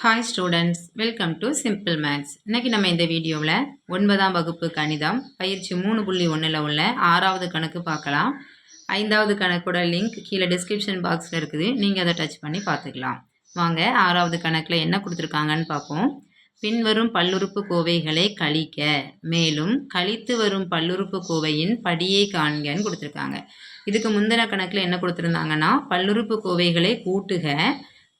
Hi students, welcome to simple maths. இன்றைக்கி நம்ம இந்த வீடியோவில் 9ஆம் வகுப்பு கணிதம் பயிற்சி 3.1 உள்ள 6வது கணக்கு பார்க்கலாம். 5வது கணக்கோட லிங்க் கீழே டிஸ்கிரிப்ஷன் பாக்ஸில் இருக்குது, நீங்கள் அதை டச் பண்ணி பார்த்துக்கலாம். வாங்க 6வது கணக்கில் என்ன கொடுத்துருக்காங்கன்னு பார்ப்போம். பின்வரும் பல்லுறுப்பு கோவைகளை கழிக்க, மேலும் கழித்து வரும் பல்லுறுப்பு கோவையின் படியை காண்கன்னு கொடுத்துருக்காங்க. இதுக்கு முந்தின கணக்கில் என்ன கொடுத்துருந்தாங்கன்னா, பல்லுறுப்பு கோவைகளை கூட்டுக,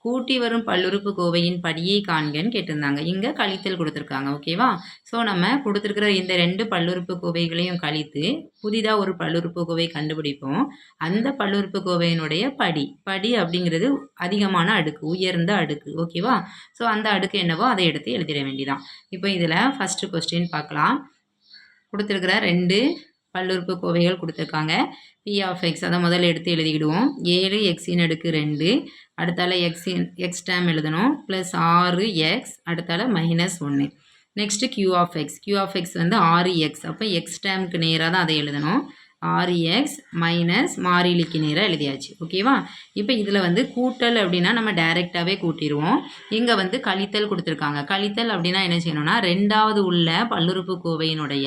கூட்டி வரும் பல்லுறுப்பு கோவையின் படியை காண்கன்னு கேட்டிருந்தாங்க. இங்கே கழித்தல் கொடுத்துருக்காங்க. ஓகேவா? ஸோ நம்ம கொடுத்துருக்கிற இந்த 2 பல்லுறுப்பு கோவைகளையும் கழித்து புதிதாக ஒரு பல்லுறுப்பு கோவை கண்டுபிடிப்போம். அந்த பல்லுறுப்பு கோவையினுடைய படி அப்படிங்கிறது அதிகமான அடுக்கு, உயர்ந்த அடுக்கு. ஓகேவா? ஸோ அந்த அடுக்கு என்னவோ அதை எடுத்து எழுதிட வேண்டியதான். இப்போ இதில் ஃபஸ்ட்டு கொஸ்டின் பார்க்கலாம். கொடுத்துருக்கிற 2 பல்லுறுப்பு கோவைகள் கொடுத்துருக்காங்க. பி ஆஃப் எக்ஸ் அதை முதல்ல எடுத்து எழுதிக்கிடுவோம். 7 எக்ஸின் அடுக்கு 2, அடுத்தால எக்ஸ் டேம் எழுதணும், ப்ளஸ் 6 எக்ஸ், அடுத்தால -1. நெக்ஸ்ட்டு கியூ ஆஃப் எக்ஸ் வந்து 6 எக்ஸ். அப்போ எக்ஸ் டேமுக்கு நேராக தான் அதை எழுதணும். 6 எக்ஸ் மைனஸ் மாறிலிக்கு நேராக எழுதியாச்சு. ஓகேவா? இப்போ இதில் வந்து கூட்டல் அப்படின்னா நம்ம டைரெக்டாகவே கூட்டிடுவோம். இங்கே வந்து கழித்தல் கொடுத்துருக்காங்க. கழித்தல் அப்படின்னா என்ன செய்யணும்னா, 2வது உள்ள பல்லுறுப்பு கோவையினுடைய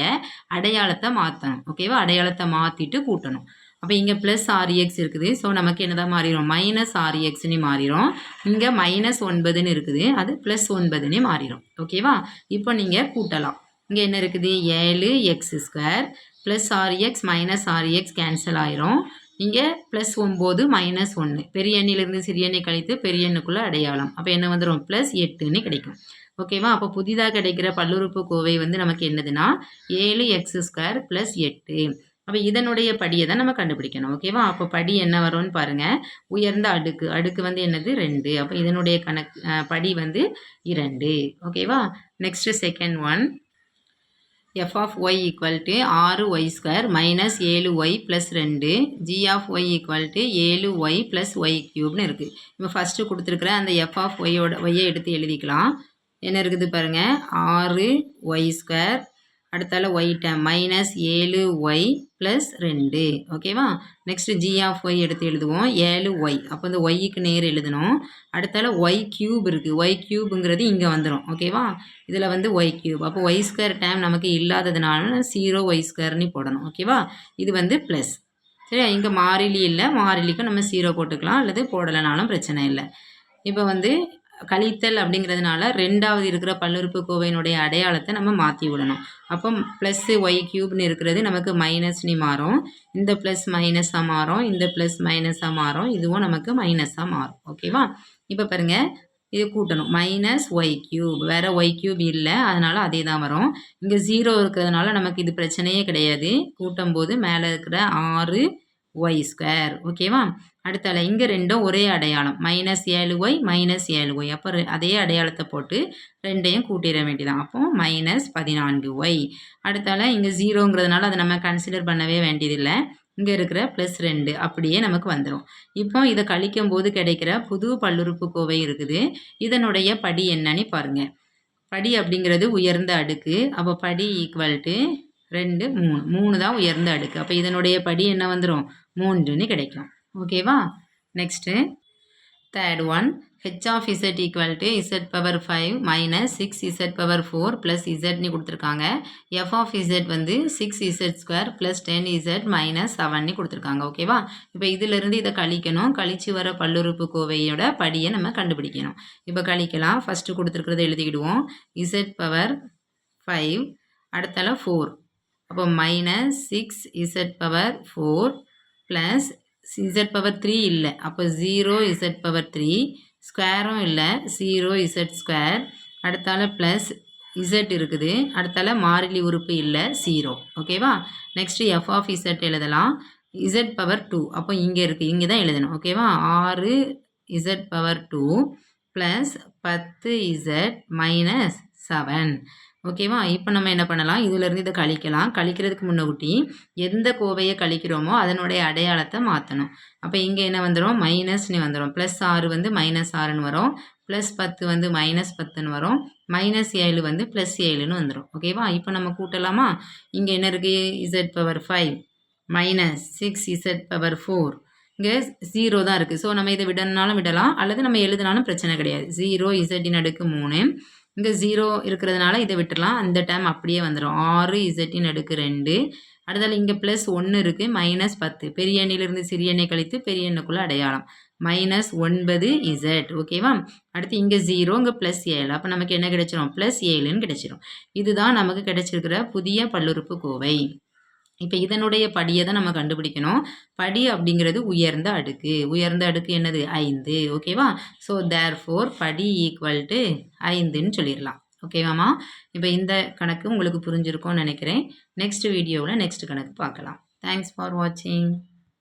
அடையாளத்தை மாற்றணும். ஓகேவா? அடையாளத்தை மாற்றிட்டு கூட்டணும். அப்போ இங்கே ப்ளஸ் 6x இருக்குது. ஸோ நமக்கு என்னதான் மாறிடும், -6xன்னு மாறிடும். இங்கே -9ன்னு இருக்குது, அது +9ன்னு மாறிடும். ஓகேவா? இப்போ நீங்கள் கூட்டலாம். இங்கே என்ன இருக்குது, 7x² plus 6x -6x cancel ஆயிரும். இங்கே +9 -1, பெரிய எண்ணிலிருந்து சிறிய எண்ணை கழித்து பெரிய எண்ணுக்குள்ளே அடையாளம். அப்போ என்ன வந்துடும், +8ன்னு கிடைக்கும். ஓகேவா? அப்போ புதிதாக கிடைக்கிற பல்லுறுப்பு கோவை வந்து நமக்கு என்னதுன்னா 7x² + 8. அப்போ இதனுடைய படியை தான் நம்ம கண்டுபிடிக்கணும். ஓகேவா? அப்போ படி என்ன வரும்னு பாருங்கள். உயர்ந்த அடுக்கு வந்து என்னது, 2. அப்போ இதனுடைய படி வந்து 2. ஓகேவா? Next second one, f of y equal to 6y² minus 7y plus 2, g of y equal to 7y plus y cube இருக்குது. இப்போ ஃபஸ்ட்டு கொடுத்துருக்குற அந்த f of y எடுத்து எழுதிக்கலாம். என்ன இருக்குது பாருங்கள், 6y², அடுத்தால y டேம் -7y + 2. ஓகேவா? நெக்ஸ்ட்டு g ஆஃப் y எடுத்து எழுதுவோம். 7y, அப்போ இந்த yக்கு நேர் எழுதணும். அடுத்தால y கியூப் இருக்குது. y கியூபுங்கிறது இங்கே வந்துடும். ஓகேவா? இதில் வந்து y கியூப், அப்போ y² டேம் நமக்கு இல்லாததுனால 0y²ன்னு போடணும். ஓகேவா? இது வந்து ப்ளஸ். சரி, இங்கே மாறிலி இல்லை, மாறிலிக்கு நம்ம 0 போட்டுக்கலாம், அல்லது போடலைனாலும் பிரச்சனை இல்லை. இப்போ வந்து கழித்தல் அப்படிங்கிறதுனால 2வது இருக்கிற பல்லுறுப்பு கோவையினுடைய அடையாளத்தை நம்ம மாற்றி விடணும். அப்போ +y³ இருக்கிறது நமக்கு மைனஸ்னு மாறும். இந்த ப்ளஸ் மைனஸாக மாறும், இந்த ப்ளஸ் மைனஸாக மாறும், இதுவும் நமக்கு மைனஸாக மாறும். ஓகேவா? இப்போ பாருங்கள், இது கூட்டணும். -y³ வேறு y³ இல்லை, அதனால் அதே தான் வரும். இங்கே 0 இருக்கிறதுனால நமக்கு இது பிரச்சனையே கிடையாது. கூட்டும் போது மேலே இருக்கிற 6y². ஓகேவா? அடுத்தால இங்கே ரெண்டும் ஒரே அடையாளம், -7y -7y. அப்போ அதே அடையாளத்தை போட்டு 2ஐயும் கூட்டிட வேண்டியதான். அப்போ -14y. அடுத்தால இங்கே 0ங்கிறதுனால அதை நம்ம கன்சிடர் பண்ணவே வேண்டியதில்லை. இங்கே இருக்கிற +2 அப்படியே நமக்கு வந்துடும். இப்போ இதை கழிக்கும் போது கிடைக்கிற புது பல்லுறுப்பு கோவை இருக்குது. இதனுடைய படி என்னன்னு பாருங்கள். படி அப்படிங்கிறது உயர்ந்த அடுக்கு. அப்போ படி ஈக்குவல் டு 2 3 தான் உயர்ந்த அடுக்கு. அப்போ இதனுடைய படி என்ன வந்துடும், 3ன்னு கிடைக்கும். ஓகேவா? Next third one, h of z equal to z⁵ minus 6z⁴ plus zன்னு கொடுத்துருக்காங்க. f of z வந்து 6z² plus 10z minus 7ன்னு கொடுத்துருக்காங்க. ஓகேவா? இப்போ இதிலிருந்து இதை கழிக்கணும். கழிச்சு வர பல்லுறுப்பு கோவையோட படியை நம்ம கண்டுபிடிக்கணும். இப்போ கழிக்கலாம். ஃபஸ்ட்டு கொடுத்துருக்கிறத எழுதிக்கிடுவோம். z⁵, அடுத்தால 4. அப்போ -6z⁴ ப்ளஸ் z⁵ இல்லை, அப்போ 0z⁵, ஸ்கொயரும் இல்லை, 0z². அடுத்தால ப்ளஸ் z இருக்குது, அடுத்தால மாறிலி உறுப்பு இல்லை, 0. ஓகேவா? நெக்ஸ்ட்டு f of z எழுதலாம். z⁴, அப்போ இங்கே இருக்குது, இங்கே தான் எழுதணும். ஓகேவா? 6z⁴ plus 10z minus 7. ஓகேவா? இப்போ நம்ம என்ன பண்ணலாம், இதிலேருந்து இதை கழிக்கலாம். கழிக்கிறதுக்கு முன்னக்கூட்டி எந்த கோவையை கழிக்கிறோமோ அதனுடைய அடையாளத்தை மாற்றணும். அப்போ இங்கே என்ன வந்துடும், மைனஸ்னு வந்துடும். +6 வந்து -6ன்னு வரும், +10 வந்து -10ன்னு வரும், -7 வந்து +7ன்னு வந்துடும். ஓகேவா? இப்போ நம்ம கூட்டலாமா? இங்கே என்ன இருக்குது, z⁵ -6z⁴, இங்கே 0 தான் இருக்குது. ஸோ நம்ம இதை விடணும்னாலும் விடலாம், அல்லது நம்ம எழுதினாலும் பிரச்சனை கிடையாது. 0 இசட்டின் அடுக்கு 3. இங்கே 0 இருக்கிறதுனால இதை விட்டுறலாம். அந்த டைம் அப்படியே வந்துடும். 6 இசட்டின் அடுக்கு 2. அடுத்தால இங்கே ப்ளஸ் 1 இருக்குது, மைனஸ் 10. பெரிய எண்ணிலிருந்து சிறிய எண்ணை கழித்து பெரிய எண்ணுக்குள்ள அடையாளம். Minus 9 Z. ஓகேவா? அடுத்து இங்கே 0, இங்கே ப்ளஸ் 7. அப்போ நமக்கு என்ன கிடைச்சிரும்? ப்ளஸ் 7ன்னு கிடைச்சிரும். இதுதான் நமக்கு கிடைச்சிருக்கிற புதிய பல்லுறுப்புக்கோவை. இப்போ இதனுடைய படியை தான் நம்ம கண்டுபிடிக்கணும். படி அப்படிங்கிறது உயர்ந்த அடுக்கு. உயர்ந்த அடுக்கு என்னது? 5. ஓகேவா? ஸோ தேர்ஃபோர் படி ஈக்குவல் டு 5ன்னு சொல்லிடலாம். ஓகேவாம்மா? இப்போ இந்த கணக்கு உங்களுக்கு புரிஞ்சிருக்கும்னு நினைக்கிறேன். நெக்ஸ்ட் வீடியோவில் நெக்ஸ்ட் கணக்கு பார்க்கலாம். தேங்க்ஸ் ஃபார் வாட்சிங்.